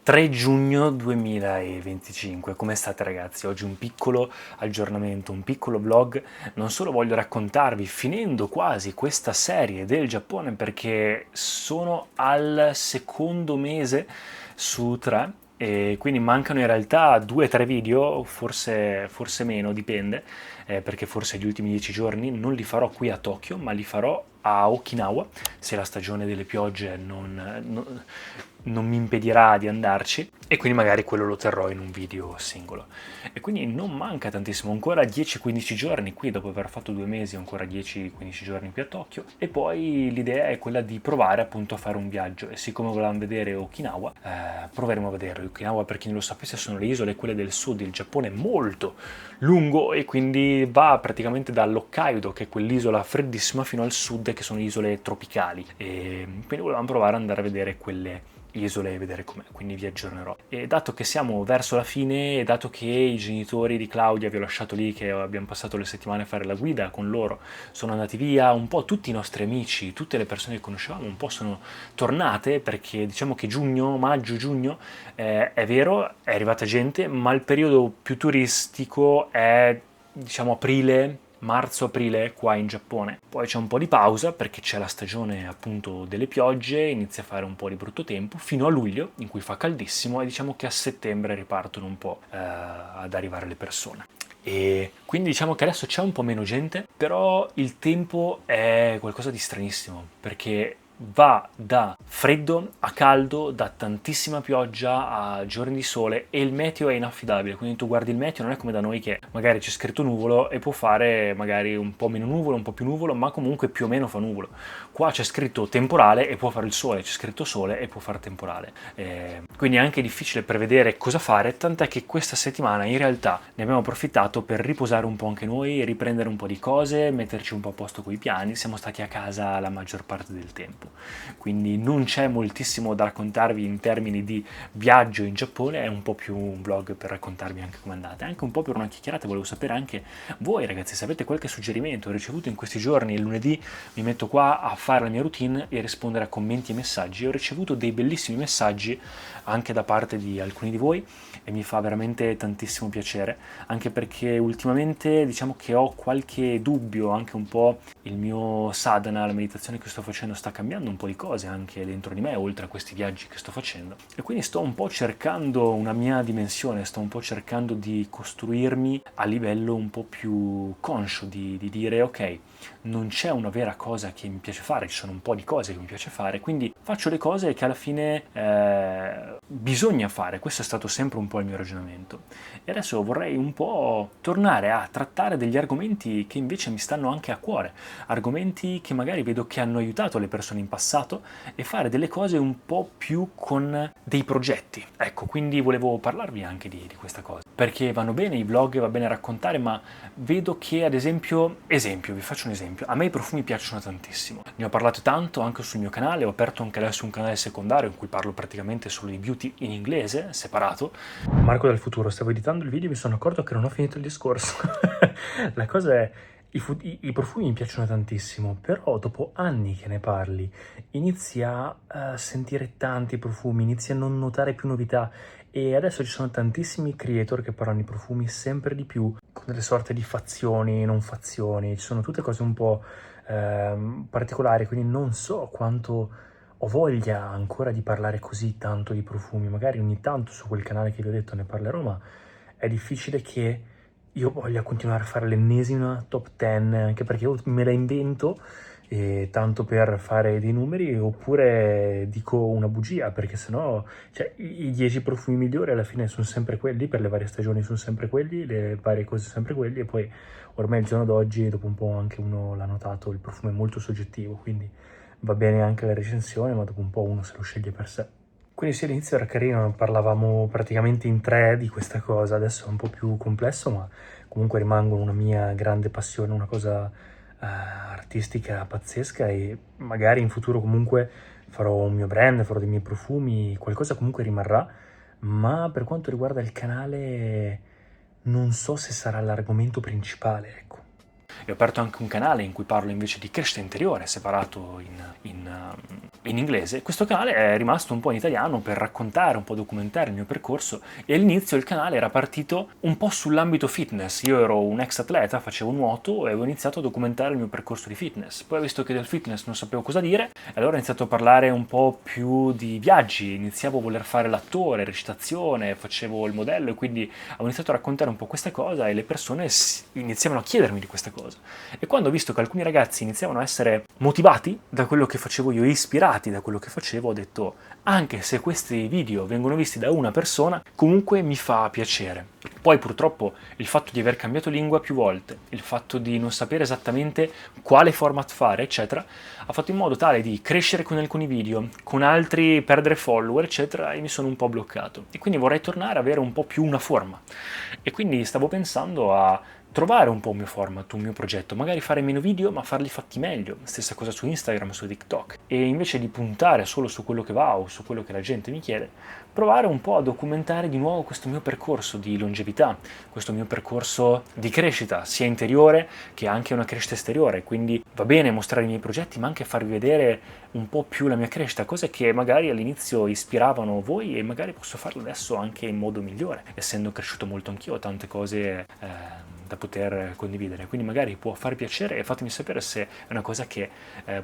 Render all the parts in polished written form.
3 giugno 2025, come state ragazzi? Oggi un piccolo aggiornamento, un piccolo vlog. Non solo voglio raccontarvi, finendo quasi questa serie del Giappone, perché sono al secondo mese su 3 e quindi mancano in realtà 2-3 video, forse meno, dipende, perché forse gli ultimi 10 giorni non li farò qui a Tokyo, ma li farò a Okinawa, se la stagione delle piogge non mi impedirà di andarci, e quindi magari quello lo terrò in un video singolo. E quindi non manca tantissimo, ancora 10-15 giorni qui, dopo aver fatto 2 mesi, ancora 10-15 giorni qui a Tokyo, e poi l'idea è quella di provare appunto a fare un viaggio, e siccome volevamo vedere Okinawa, proveremo a vederlo. Okinawa, per chi non lo sapesse, sono le isole quelle del sud. Il Giappone è molto lungo e quindi va praticamente dall'Hokkaido, che è quell'isola freddissima, fino al sud, che sono isole tropicali, e quindi volevamo provare ad andare a vedere quelle isole e vedere com'è, quindi vi aggiornerò. E dato che siamo verso la fine, e dato che i genitori di Claudia, vi ho lasciato lì che abbiamo passato le settimane a fare la guida con loro, sono andati via, un po' tutti i nostri amici, tutte le persone che conoscevamo un po' sono tornate, perché diciamo che maggio-giugno, è vero, è arrivata gente, ma il periodo più turistico è diciamo aprile, marzo-aprile qua in Giappone. Poi c'è un po' di pausa perché c'è la stagione appunto delle piogge, inizia a fare un po' di brutto tempo, fino a luglio in cui fa caldissimo, e diciamo che a settembre ripartono un po' ad arrivare le persone. E quindi diciamo che adesso c'è un po' meno gente, però il tempo è qualcosa di stranissimo, perché va da freddo a caldo, da tantissima pioggia a giorni di sole, e il meteo è inaffidabile. Quindi tu guardi il meteo, non è come da noi che magari c'è scritto nuvolo e può fare magari un po' meno nuvolo, un po' più nuvolo, ma comunque più o meno fa nuvolo. Qua c'è scritto temporale e può fare il sole, c'è scritto sole e può fare temporale. Quindi è anche difficile prevedere cosa fare, tant'è che questa settimana in realtà ne abbiamo approfittato per riposare un po' anche noi, riprendere un po' di cose, metterci un po' a posto coi piani. Siamo stati a casa la maggior parte del tempo, quindi non c'è moltissimo da raccontarvi in termini di viaggio in Giappone. È un po' più un vlog per raccontarvi anche come andate, anche un po' per una chiacchierata. Volevo sapere anche voi ragazzi se avete qualche suggerimento. Ho ricevuto in questi giorni, il lunedì mi metto qua a fare la mia routine e rispondere a commenti e messaggi, e ho ricevuto dei bellissimi messaggi anche da parte di alcuni di voi, e mi fa veramente tantissimo piacere, anche perché ultimamente diciamo che ho qualche dubbio, anche un po' il mio sadhana, la meditazione che sto facendo, sta cambiando un po' di cose anche dentro di me, oltre a questi viaggi che sto facendo, e quindi sto un po' cercando una mia dimensione, sto un po' cercando di costruirmi a livello un po' più conscio, di dire ok, non c'è una vera cosa che mi piace fare, ci sono un po' di cose che mi piace fare, quindi faccio le cose che alla fine bisogna fare. Questo è stato sempre un po' il mio ragionamento, e adesso vorrei un po' tornare a trattare degli argomenti che invece mi stanno anche a cuore, argomenti che magari vedo che hanno aiutato le persone in passato, e fare delle cose un po' più con dei progetti. Ecco, quindi volevo parlarvi anche di questa cosa, perché vanno bene i vlog, va bene raccontare, ma vedo che ad esempio, vi faccio un esempio, a me i profumi piacciono tantissimo, ne ho parlato tanto anche sul mio canale, ho aperto anche adesso un canale secondario in cui parlo praticamente solo di beauty in inglese, separato. Marco del futuro, stavo editando il video e mi sono accorto che non ho finito il discorso. La cosa è, i profumi mi piacciono tantissimo, però dopo anni che ne parli inizi a sentire tanti profumi, inizi a non notare più novità, e adesso ci sono tantissimi creator che parlano di profumi sempre di più, con delle sorte di fazioni, non fazioni, ci sono tutte cose un po' particolari, quindi non so quanto ho voglia ancora di parlare così tanto di profumi. Magari ogni tanto su quel canale che vi ho detto ne parlerò, ma è difficile che io voglia continuare a fare l'ennesima top 10, anche perché io me la invento tanto per fare dei numeri, oppure dico una bugia, perché sennò cioè, i 10 profumi migliori alla fine sono sempre quelli, per le varie stagioni sono sempre quelli, le varie cose sono sempre quelli, e poi ormai il giorno d'oggi, dopo un po' anche uno l'ha notato, il profumo è molto soggettivo, quindi va bene anche la recensione, ma dopo un po' uno se lo sceglie per sé. Quindi sì, all'inizio era carino, parlavamo praticamente in 3 di questa cosa, adesso è un po' più complesso, ma comunque rimangono una mia grande passione, una cosa artistica pazzesca, e magari in futuro comunque farò un mio brand, farò dei miei profumi, qualcosa comunque rimarrà, ma per quanto riguarda il canale non so se sarà l'argomento principale, ecco. e ho aperto anche un canale in cui parlo invece di crescita interiore, separato in inglese. Questo canale è rimasto un po' in italiano per raccontare, un po' documentare il mio percorso, e all'inizio il canale era partito un po' sull'ambito fitness. Io ero un ex atleta, facevo nuoto e avevo iniziato a documentare il mio percorso di fitness. Poi ho visto che del fitness non sapevo cosa dire, e allora ho iniziato a parlare un po' più di viaggi, iniziavo a voler fare l'attore, recitazione, facevo il modello, e quindi ho iniziato a raccontare un po' questa cosa e le persone iniziavano a chiedermi di questa cosa. E quando ho visto che alcuni ragazzi iniziavano a essere motivati da quello che facevo io, ispirati da quello che facevo, ho detto: anche se questi video vengono visti da una persona, comunque mi fa piacere. Poi purtroppo il fatto di aver cambiato lingua più volte, il fatto di non sapere esattamente quale format fare, eccetera, ha fatto in modo tale di crescere con alcuni video, con altri perdere follower, eccetera, e mi sono un po' bloccato. E quindi vorrei tornare ad avere un po' più una forma. E quindi stavo pensando a trovare un po' un mio format, un mio progetto, magari fare meno video ma farli fatti meglio, stessa cosa su Instagram, su TikTok, e invece di puntare solo su quello che va o su quello che la gente mi chiede, provare un po' a documentare di nuovo questo mio percorso di longevità, questo mio percorso di crescita, sia interiore che anche una crescita esteriore. Quindi va bene mostrare i miei progetti, ma anche farvi vedere un po' più la mia crescita, cose che magari all'inizio ispiravano voi e magari posso farlo adesso anche in modo migliore, essendo cresciuto molto anch'io, ho tante cose da poter condividere, quindi magari può far piacere, e fatemi sapere se è una cosa che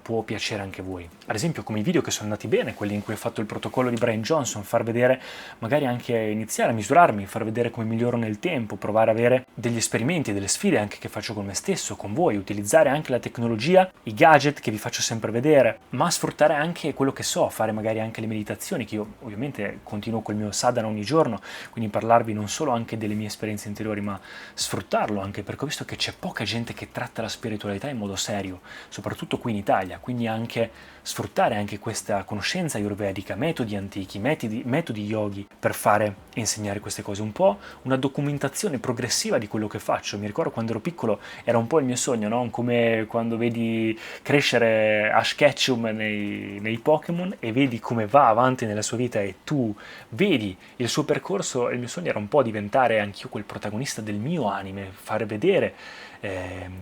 può piacere anche a voi. Ad esempio come i video che sono andati bene, quelli in cui ho fatto il protocollo di Brian Johnson, far vedere, magari anche iniziare a misurarmi, far vedere come miglioro nel tempo, provare a avere degli esperimenti, delle sfide anche che faccio con me stesso, con voi, utilizzare anche la tecnologia, i gadget che vi faccio sempre vedere, ma sfruttare anche quello che so, fare magari anche le meditazioni, che io ovviamente continuo col mio sadhana ogni giorno, quindi parlarvi non solo anche delle mie esperienze interiori, ma sfruttarlo anche perché ho visto che c'è poca gente che tratta la spiritualità in modo serio, soprattutto qui in Italia, quindi anche sfruttare anche questa conoscenza ayurvedica, metodi antichi, metodi yogi per fare e insegnare queste cose, un po' una documentazione progressiva di quello che faccio. Mi ricordo quando ero piccolo era un po' il mio sogno, no? Come quando vedi crescere Ash Ketchum nei Pokémon e vedi come va avanti nella sua vita e tu vedi il suo percorso, e il mio sogno era un po' diventare anch'io quel protagonista del mio anime, fare vedere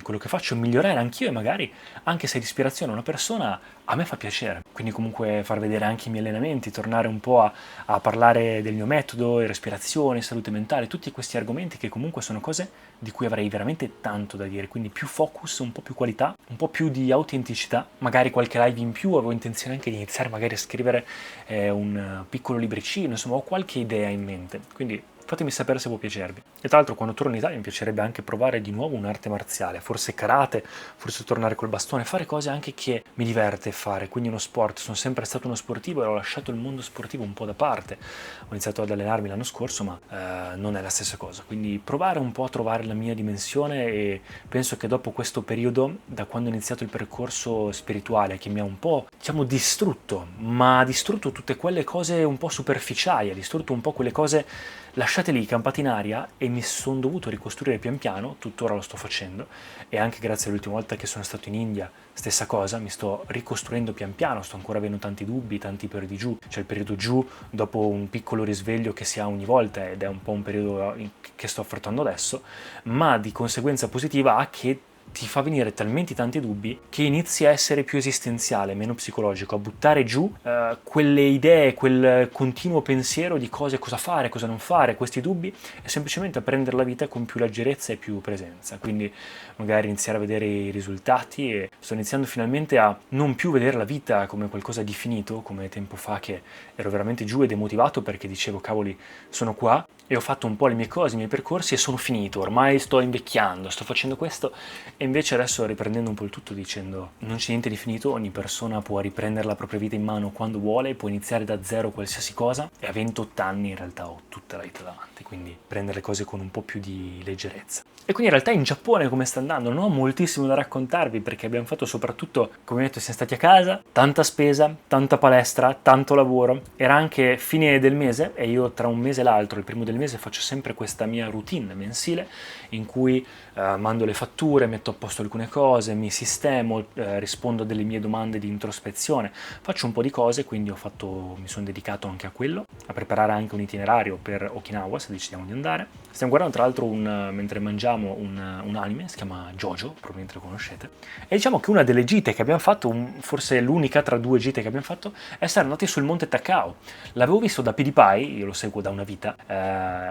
quello che faccio, migliorare anch'io, e magari anche se di ispirazione a una persona a me fa piacere, quindi comunque far vedere anche i miei allenamenti, tornare un po' a parlare del mio metodo, respirazione, salute mentale, tutti questi argomenti che comunque sono cose di cui avrei veramente tanto da dire, quindi più focus, un po' più qualità, un po' più di autenticità, magari qualche live in più. Avevo intenzione anche di iniziare magari a scrivere un piccolo libricino, insomma ho qualche idea in mente, quindi fatemi sapere se può piacervi. E tra l'altro quando torno in Italia mi piacerebbe anche provare di nuovo un'arte marziale, forse karate, forse tornare col bastone, fare cose anche che mi diverte fare, quindi uno sport. Sono sempre stato uno sportivo e ho lasciato il mondo sportivo un po' da parte. Ho iniziato ad allenarmi l'anno scorso, ma non è la stessa cosa. Quindi provare un po' a trovare la mia dimensione, e penso che dopo questo periodo, da quando ho iniziato il percorso spirituale, che mi ha un po', diciamo, distrutto, ma ha distrutto tutte quelle cose un po' superficiali, ha distrutto un po' quelle cose lasciate lì, campate in aria, e mi sono dovuto ricostruire pian piano, tuttora lo sto facendo, e anche grazie all'ultima volta che sono stato in India, stessa cosa, mi sto ricostruendo pian piano, sto ancora avendo tanti dubbi, tanti periodi giù, c'è il periodo giù dopo un piccolo risveglio che si ha ogni volta, ed è un po' un periodo che sto affrontando adesso, ma di conseguenza positiva ha che ti fa venire talmente tanti dubbi che inizi a essere più esistenziale, meno psicologico, a buttare giù quelle idee, quel continuo pensiero di cosa fare, cosa non fare, questi dubbi, e semplicemente a prendere la vita con più leggerezza e più presenza. Quindi magari iniziare a vedere i risultati, e sto iniziando finalmente a non più vedere la vita come qualcosa di finito, come tempo fa che ero veramente giù e demotivato perché dicevo cavoli, sono qua e ho fatto un po' le mie cose, i miei percorsi e sono finito, ormai sto invecchiando, sto facendo questo. E invece adesso, riprendendo un po' il tutto, dicendo non c'è niente di finito, ogni persona può riprendere la propria vita in mano quando vuole, può iniziare da zero qualsiasi cosa, e a 28 anni in realtà ho tutta la vita davanti, quindi prendere le cose con un po' più di leggerezza. E quindi in realtà in Giappone come sta andando? Non ho moltissimo da raccontarvi perché abbiamo fatto soprattutto, come detto, siamo stati a casa, tanta spesa, tanta palestra, tanto lavoro. Era anche fine del mese e io tra un mese e l'altro, il primo del mese, faccio sempre questa mia routine mensile in cui mando le fatture, metto metto a posto alcune cose, mi sistemo, rispondo a delle mie domande di introspezione, faccio un po' di cose, quindi mi sono dedicato anche a quello, a preparare anche un itinerario per Okinawa se decidiamo di andare. Stiamo guardando tra l'altro mentre mangiamo un anime, si chiama JoJo, probabilmente lo conoscete, e diciamo che una delle gite che abbiamo fatto, forse l'unica tra 2 gite che abbiamo fatto, è essere andati sul Monte Takao. L'avevo visto da PewDiePie, io lo seguo da una vita,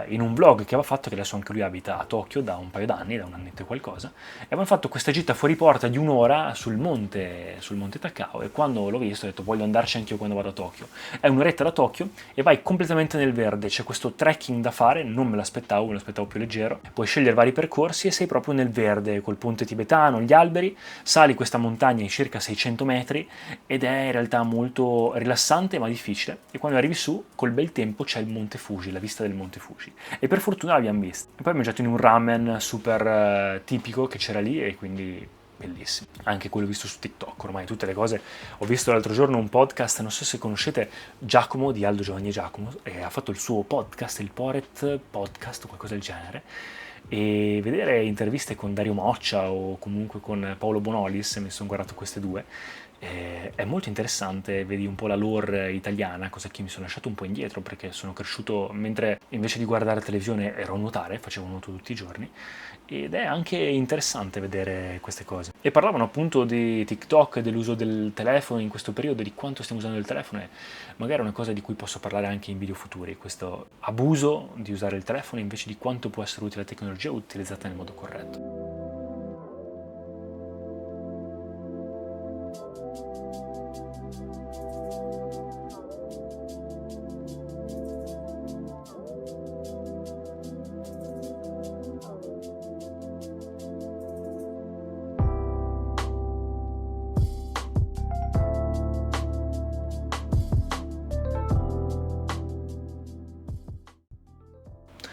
in un vlog che aveva fatto, che adesso anche lui abita a Tokyo da un paio d'anni, da un annetto e qualcosa, e avevano fatto questa gita fuori porta di un'ora sul monte Takao, e quando l'ho visto ho detto voglio andarci anch'io quando vado a Tokyo. È un'oretta da Tokyo e vai completamente nel verde, c'è questo trekking da fare, non me l'aspettavo più leggero, puoi scegliere vari percorsi e sei proprio nel verde, col ponte tibetano, gli alberi, sali questa montagna in circa 600 metri ed è in realtà molto rilassante ma difficile, e quando arrivi su col bel tempo c'è il Monte Fuji, la vista del Monte Fuji, e per fortuna l'abbiamo vista. E poi ho mangiato in un ramen super tipico che c'era lì, e quindi bellissimo. Anche quello visto su TikTok, ormai tutte le cose. Ho visto l'altro giorno un podcast, non so se conoscete Giacomo di Aldo Giovanni e Giacomo, e ha fatto il suo podcast, il Poret Podcast o qualcosa del genere, e vedere interviste con Dario Moccia o comunque con Paolo Bonolis, mi sono guardato queste due, è molto interessante, vedi un po' la lore italiana, cosa che mi sono lasciato un po' indietro perché sono cresciuto mentre invece di guardare televisione ero a nuotare, facevo nuoto tutti i giorni, ed è anche interessante vedere queste cose. E parlavano appunto di TikTok, dell'uso del telefono in questo periodo, di quanto stiamo usando il telefono, e magari è una cosa di cui posso parlare anche in video futuri, questo abuso di usare il telefono invece di quanto può essere utile la tecnologia utilizzata nel modo corretto.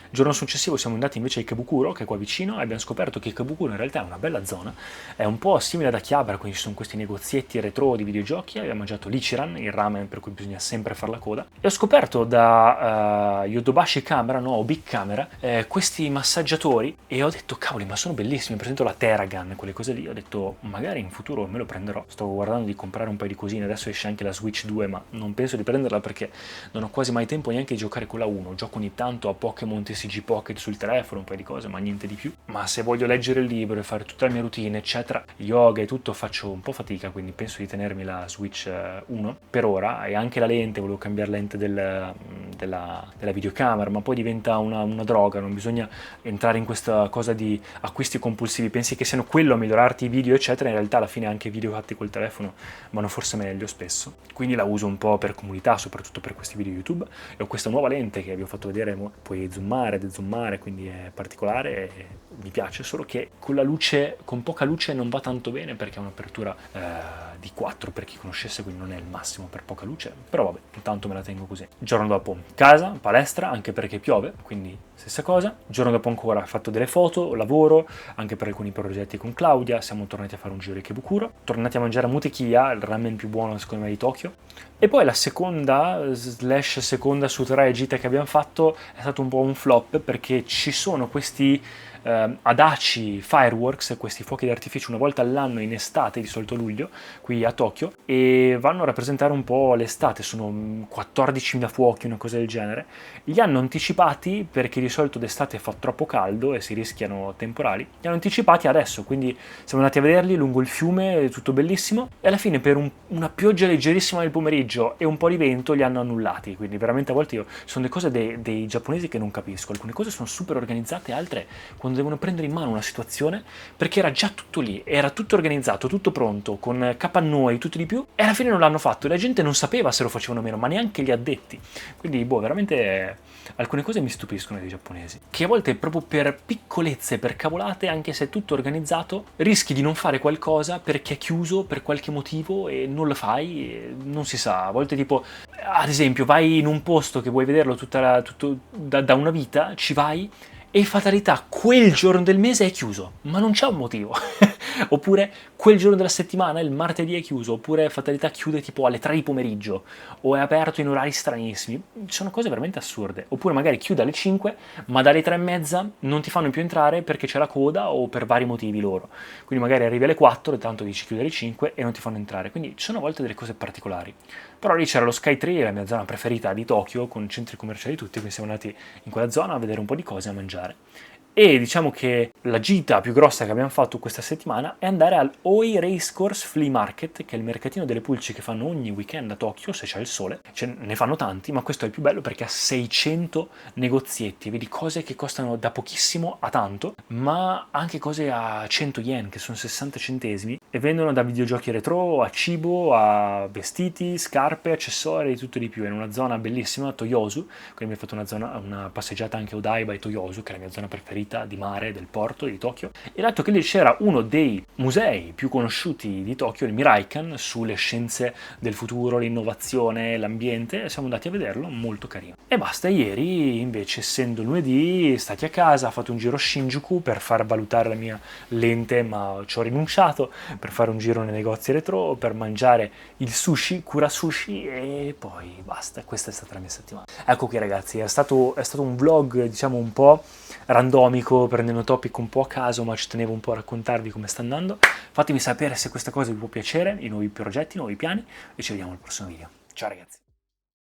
Il giorno successivo siamo andati invece a Ikebukuro, che è qua vicino, e abbiamo scoperto che Ikebukuro in realtà è una bella zona, è un po' simile ad Akihabara, quindi ci sono questi negozietti retro di videogiochi, abbiamo mangiato l'Ichiran, il ramen per cui bisogna sempre fare la coda, e ho scoperto da Yodobashi Camera, no, o Big Camera, questi massaggiatori, e ho detto cavoli, ma sono bellissimi, per esempio la Theragun, quelle cose lì, ho detto magari in futuro me lo prenderò, sto guardando di comprare un paio di cosine, adesso esce anche la Switch 2, ma non penso di prenderla perché non ho quasi mai tempo neanche di giocare con la 1, gioco ogni tanto a Pokémon TCG Pocket sul telefono, un paio di cose, ma niente di più. Ma se voglio leggere il libro e fare tutta la mia routine, eccetera, yoga e tutto, faccio un po' fatica, quindi penso di tenermi la Switch 1 per ora, e anche la lente, volevo cambiare la lente della videocamera, ma poi diventa una droga, non bisogna entrare in questa cosa di acquisti compulsivi, pensi che siano quello a migliorarti i video, eccetera, in realtà alla fine anche i video fatti col telefono vanno forse meglio spesso, quindi la uso un po' per comunità, soprattutto per questi video YouTube, e ho questa nuova lente che vi ho fatto vedere, puoi zoomare, dezoomare, quindi è particolare e mi piace, solo che con la luce, con poca luce non va tanto bene perché è un'apertura di 4 per chi conoscesse, quindi non è il massimo per poca luce, però vabbè, intanto me la tengo così. Il giorno dopo casa, palestra, anche perché piove, quindi stessa cosa. Il giorno dopo ancora ho fatto delle foto, lavoro anche per alcuni progetti con Claudia, siamo tornati a fare un giro a Ikebukuro, tornati a mangiare a Mutekiya, il ramen più buono secondo me di Tokyo, e poi la seconda su 3 gite che abbiamo fatto è stato un po' un flop perché ci sono questi Adachi Fireworks, questi fuochi d'artificio una volta all'anno in estate, di solito luglio, qui a Tokyo, e vanno a rappresentare un po' l'estate, sono 14.000 fuochi, una cosa del genere. Li hanno anticipati perché di solito d'estate fa troppo caldo e si rischiano temporali, li hanno anticipati adesso, quindi siamo andati a vederli lungo il fiume, tutto bellissimo, e alla fine per una pioggia leggerissima nel pomeriggio e un po' di vento li hanno annullati, quindi veramente a volte sono le cose dei giapponesi che non capisco, alcune cose sono super organizzate, altre quando devono prendere in mano una situazione, perché era già tutto lì, era tutto organizzato, tutto pronto, con capannoi e tutto di più, e alla fine non l'hanno fatto, e la gente non sapeva se lo facevano o meno, ma neanche gli addetti, quindi veramente alcune cose mi stupiscono dei giapponesi, che a volte proprio per piccolezze, per cavolate, anche se è tutto organizzato, rischi di non fare qualcosa perché è chiuso per qualche motivo e non lo fai, e non si sa, a volte tipo, ad esempio, vai in un posto che vuoi vederlo tutto da una vita, ci vai, e fatalità, quel giorno del mese è chiuso, ma non c'è un motivo. Oppure quel giorno della settimana, il martedì è chiuso, oppure fatalità chiude tipo alle 3 di pomeriggio, o è aperto in orari stranissimi. Sono cose veramente assurde. Oppure magari chiude alle 5, ma dalle 3 e mezza non ti fanno più entrare perché c'è la coda o per vari motivi loro. Quindi magari arrivi alle 4 e tanto dici chiude alle 5 e non ti fanno entrare. Quindi ci sono a volte delle cose particolari. Però lì c'era lo Skytree, la mia zona preferita di Tokyo, con centri commerciali tutti, quindi siamo andati in quella zona a vedere un po' di cose e a mangiare. E diciamo che la gita più grossa che abbiamo fatto questa settimana è andare al Oi Racecourse Flea Market, che è il mercatino delle pulci che fanno ogni weekend a Tokyo, se c'è il sole. Ne fanno tanti, ma questo è il più bello perché ha 600 negozietti, vedi cose che costano da pochissimo a tanto, ma anche cose a 100 yen, che sono 60 centesimi, e vendono da videogiochi retro a cibo, a vestiti, scarpe, accessori, di tutto e di più. È in una zona bellissima, Toyosu, quindi mi ho fatto una passeggiata anche a Odaiba e Toyosu, che è la mia zona preferita di mare del porto di Tokyo, e dato che lì c'era uno dei musei più conosciuti di Tokyo, il Miraikan, sulle scienze del futuro, l'innovazione, l'ambiente, siamo andati a vederlo, molto carino. E basta, ieri invece, essendo lunedì, stati a casa, ho fatto un giro a Shinjuku per far valutare la mia lente, ma ci ho rinunciato, per fare un giro nei negozi retro, per mangiare il sushi, Kura Sushi, e poi basta, questa è stata la mia settimana. Ecco qui ragazzi, è stato un vlog, diciamo, un po' randomico, prendendo topic un po' a caso, ma ci tenevo un po' a raccontarvi come sta andando. Fatemi sapere se questa cosa vi può piacere, i nuovi progetti, i nuovi piani, e ci vediamo al prossimo video. Ciao ragazzi!